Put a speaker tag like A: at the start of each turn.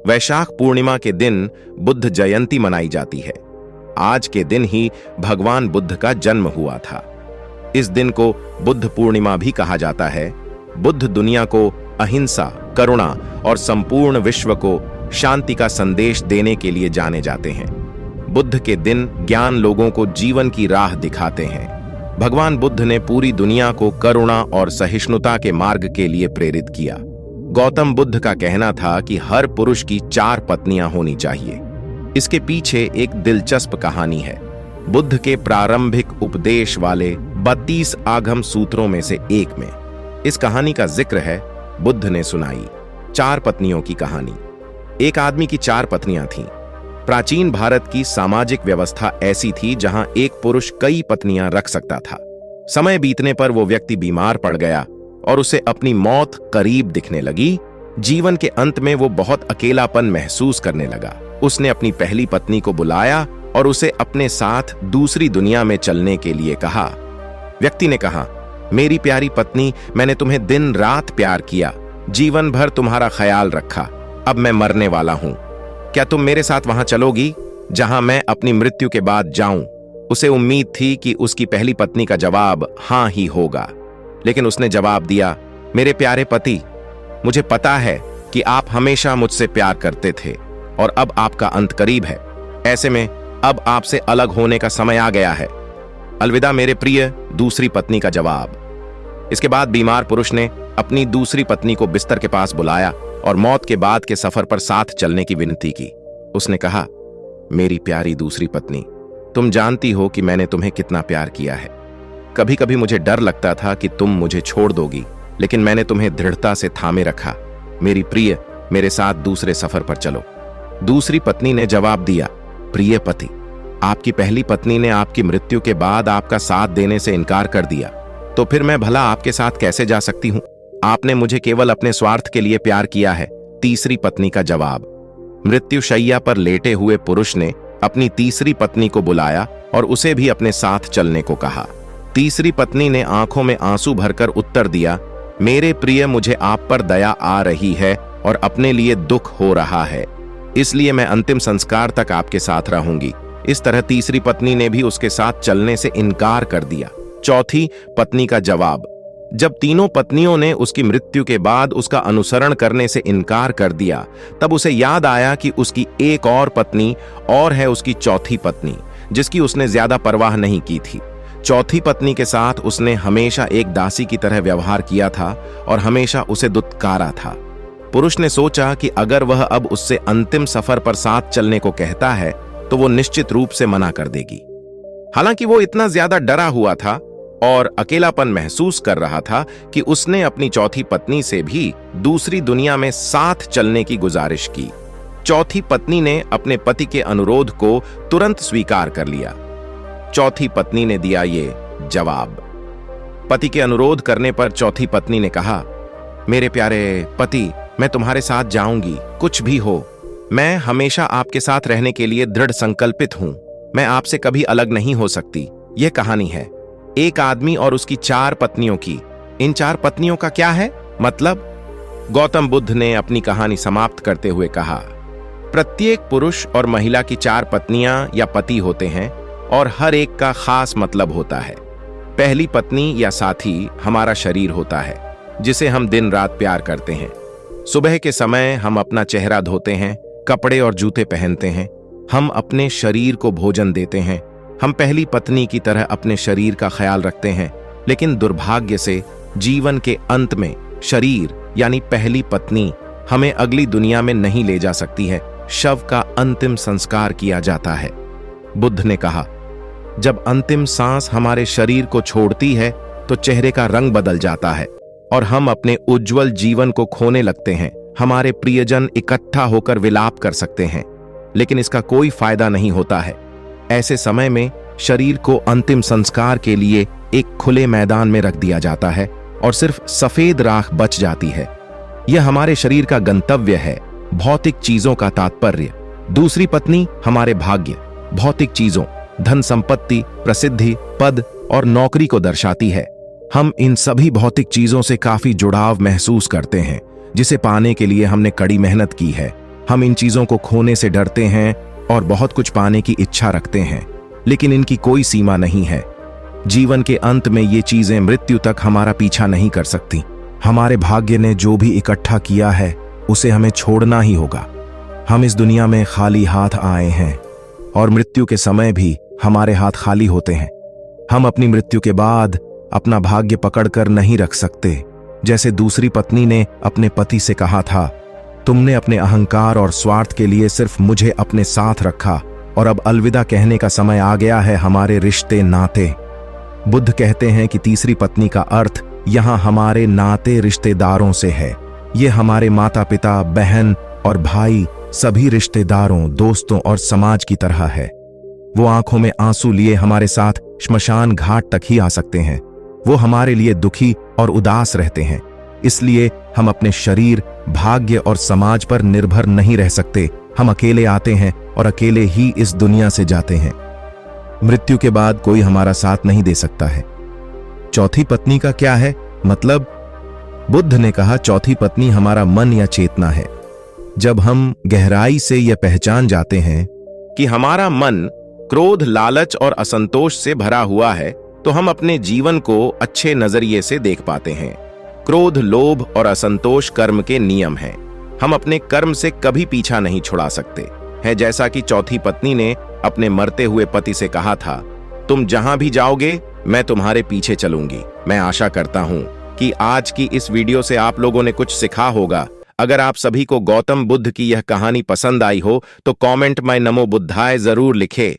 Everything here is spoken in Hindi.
A: वैशाख पूर्णिमा के दिन बुद्ध जयंती मनाई जाती है। आज के दिन ही भगवान बुद्ध का जन्म हुआ था। इस दिन को बुद्ध पूर्णिमा भी कहा जाता है। बुद्ध दुनिया को अहिंसा, करुणा और संपूर्ण विश्व को शांति का संदेश देने के लिए जाने जाते हैं। बुद्ध के दिन ज्ञान लोगों को जीवन की राह दिखाते हैं। भगवान बुद्ध ने पूरी दुनिया को करुणा और सहिष्णुता के मार्ग के लिए प्रेरित किया। गौतम बुद्ध का कहना था कि हर पुरुष की 4 पत्नियां होनी चाहिए। इसके पीछे एक दिलचस्प कहानी है। बुद्ध के प्रारंभिक उपदेश वाले 32 आगम सूत्रों में से एक में इस कहानी का जिक्र है। बुद्ध ने सुनाई 4 पत्नियों की कहानी। एक आदमी की 4 पत्नियां थीं। प्राचीन भारत की सामाजिक व्यवस्था ऐसी थी जहां एक पुरुष कई पत्नियां रख सकता था। समय बीतने पर वो व्यक्ति बीमार पड़ गया और उसे अपनी मौत करीब दिखने लगी। जीवन के अंत में वो बहुत अकेलापन महसूस करने लगा। उसने अपनी पहली पत्नी को बुलाया और उसे अपने साथ दूसरी दुनिया में चलने के लिए कहा। व्यक्ति ने कहा, मेरी प्यारी पत्नी, मैंने तुम्हें दिन रात प्यार किया, जीवन भर तुम्हारा ख्याल रखा। अब मैं मरने वाला हूं। क्या तुम मेरे साथ वहां चलोगी जहां मैं अपनी मृत्यु के बाद जाऊं? उसे उम्मीद थी कि उसकी पहली पत्नी का जवाब हां ही होगा, लेकिन उसने जवाब दिया, मेरे प्यारे पति, मुझे पता है कि आप हमेशा मुझसे प्यार करते थे और अब आपका अंत करीब है। ऐसे में अब आपसे अलग होने का समय आ गया है। अलविदा मेरे प्रिय। दूसरी पत्नी का जवाब। इसके बाद बीमार पुरुष ने अपनी दूसरी पत्नी को बिस्तर के पास बुलाया और मौत के बाद के सफर पर साथ चलने की विनती की। उसने कहा, मेरी प्यारी दूसरी पत्नी, तुम जानती हो कि मैंने तुम्हें कितना प्यार किया है। कभी कभी मुझे डर लगता था कि तुम मुझे छोड़ दोगी, लेकिन मैंने तुम्हें दृढ़ता से थामे रखा। मेरी प्रिय, मेरे साथ दूसरे सफर पर चलो। दूसरी पत्नी ने जवाब दिया, प्रिय पति, आपकी पहली पत्नी ने आपकी मृत्यु के बाद आपका साथ देने से इनकार कर दिया, तो फिर मैं भला आपके साथ कैसे जा सकती हूं? आपने मुझे केवल अपने स्वार्थ के लिए प्यार किया है। तीसरी पत्नी का जवाब। मृत्युशैया पर लेटे हुए पुरुष ने अपनी तीसरी पत्नी को बुलाया और उसे भी अपने साथ चलने को कहा। तीसरी पत्नी ने आंखों में आंसू भरकर उत्तर दिया, मेरे प्रिय, मुझे आप पर दया आ रही है और अपने लिए दुख हो रहा है, इसलिए मैं अंतिम संस्कार तक आपके साथ रहूंगी। इस तरह तीसरी पत्नी ने भी उसके साथ चलने से इनकार कर दिया। चौथी पत्नी का जवाब। जब तीनों पत्नियों ने उसकी मृत्यु के बाद उसका अनुसरण करने से इनकार कर दिया, तब उसे याद आया कि उसकी एक और पत्नी और है, उसकी चौथी पत्नी, जिसकी उसने ज्यादा परवाह नहीं की थी। चौथी पत्नी के साथ उसने हमेशा एक दासी की तरह व्यवहार किया था और हमेशा उसे दुत्कारा था। पुरुष ने सोचा कि अगर वह अब उससे अंतिम सफर पर साथ चलने को कहता है तो वो निश्चित रूप से मना कर देगी। हालांकि वो इतना ज्यादा डरा हुआ था और अकेलापन महसूस कर रहा था कि उसने अपनी चौथी पत्नी से भी दूसरी दुनिया में साथ चलने की गुजारिश की। चौथी पत्नी ने अपने पति के अनुरोध को तुरंत स्वीकार कर लिया। चौथी पत्नी ने दिया ये जवाब। पति के अनुरोध करने पर चौथी पत्नी ने कहा, मेरे प्यारे पति, मैं तुम्हारे साथ जाऊंगी, कुछ भी हो। मैं हमेशा आपके साथ रहने के लिए दृढ़ संकल्पित हूं। मैं आपसे कभी अलग नहीं हो सकती। यह कहानी है एक आदमी और उसकी 4 पत्नियों की। इन 4 पत्नियों का क्या है मतलब? गौतम बुद्ध ने अपनी कहानी समाप्त करते हुए कहा, प्रत्येक पुरुष और महिला की 4 पत्नियां या पति होते हैं और हर एक का खास मतलब होता है। पहली पत्नी या साथी हमारा शरीर होता है, जिसे हम दिन रात प्यार करते हैं। सुबह के समय हम अपना चेहरा धोते हैं, कपड़े और जूते पहनते हैं, हम अपने शरीर को भोजन देते हैं। हम पहली पत्नी की तरह अपने शरीर का ख्याल रखते हैं, लेकिन दुर्भाग्य से जीवन के अंत में शरीर यानी पहली पत्नी हमें अगली दुनिया में नहीं ले जा सकती है। शव का अंतिम संस्कार किया जाता है। बुद्ध ने कहा, जब अंतिम सांस हमारे शरीर को छोड़ती है तो चेहरे का रंग बदल जाता है और हम अपने उज्जवल जीवन को खोने लगते हैं। हमारे प्रियजन इकट्ठा होकर विलाप कर सकते हैं, लेकिन इसका कोई फायदा नहीं होता है। ऐसे समय में शरीर को अंतिम संस्कार के लिए एक खुले मैदान में रख दिया जाता है और सिर्फ सफेद राख बच जाती है। यह हमारे शरीर का गंतव्य है, भौतिक चीजों का तात्पर्य। दूसरी पत्नी हमारे भाग्य, भौतिक चीजों, धन संपत्ति, प्रसिद्धि, पद और नौकरी को दर्शाती है। हम इन सभी भौतिक चीजों से काफी जुड़ाव महसूस करते हैं, जिसे पाने के लिए हमने कड़ी मेहनत की है। हम इन चीजों को खोने से डरते हैं और बहुत कुछ पाने की इच्छा रखते हैं, लेकिन इनकी कोई सीमा नहीं है। जीवन के अंत में ये चीजें मृत्यु तक हमारा पीछा नहीं कर सकती। हमारे भाग्य ने जो भी इकट्ठा किया है उसे हमें छोड़ना ही होगा। हम इस दुनिया में खाली हाथ आए हैं और मृत्यु के समय भी हमारे हाथ खाली होते हैं। हम अपनी मृत्यु के बाद अपना भाग्य पकड़कर नहीं रख सकते। जैसे दूसरी पत्नी ने अपने पति से कहा था, तुमने अपने अहंकार और स्वार्थ के लिए सिर्फ मुझे अपने साथ रखा और अब अलविदा कहने का समय आ गया है हमारे रिश्ते नाते। बुद्ध कहते हैं कि तीसरी पत्नी का अर्थ यहाँ हमारे नाते रिश्तेदारों से है। ये हमारे माता पिता, बहन और भाई, सभी रिश्तेदारों, दोस्तों और समाज की तरह है। वो आंखों में आंसू लिए हमारे साथ श्मशान घाट तक ही आ सकते हैं। वो हमारे लिए दुखी और उदास रहते हैं। इसलिए हम अपने शरीर, भाग्य और समाज पर निर्भर नहीं रह सकते। हम अकेले आते हैं और अकेले ही इस दुनिया से जाते हैं। मृत्यु के बाद कोई हमारा साथ नहीं दे सकता है। चौथी पत्नी का क्या है मतलब? बुद्ध ने कहा, चौथी पत्नी हमारा मन या चेतना है। जब हम गहराई से यह पहचान जाते हैं कि हमारा मन क्रोध, लालच और असंतोष से भरा हुआ है, तो हम अपने जीवन को अच्छे नजरिए से देख पाते हैं। क्रोध, लोभ और असंतोष कर्म के नियम हैं। हम अपने कर्म से कभी पीछा नहीं छुड़ा सकते हैं। जैसा कि चौथी पत्नी ने अपने मरते हुए पति से कहा था, तुम जहां भी जाओगे मैं तुम्हारे पीछे चलूंगी। मैं आशा करता हूं कि आज की इस वीडियो से आप लोगों ने कुछ सीखा होगा। अगर आप सभी को गौतम बुद्ध की यह कहानी पसंद आई हो तो कमेंट में नमो बुद्धाय जरूर लिखें।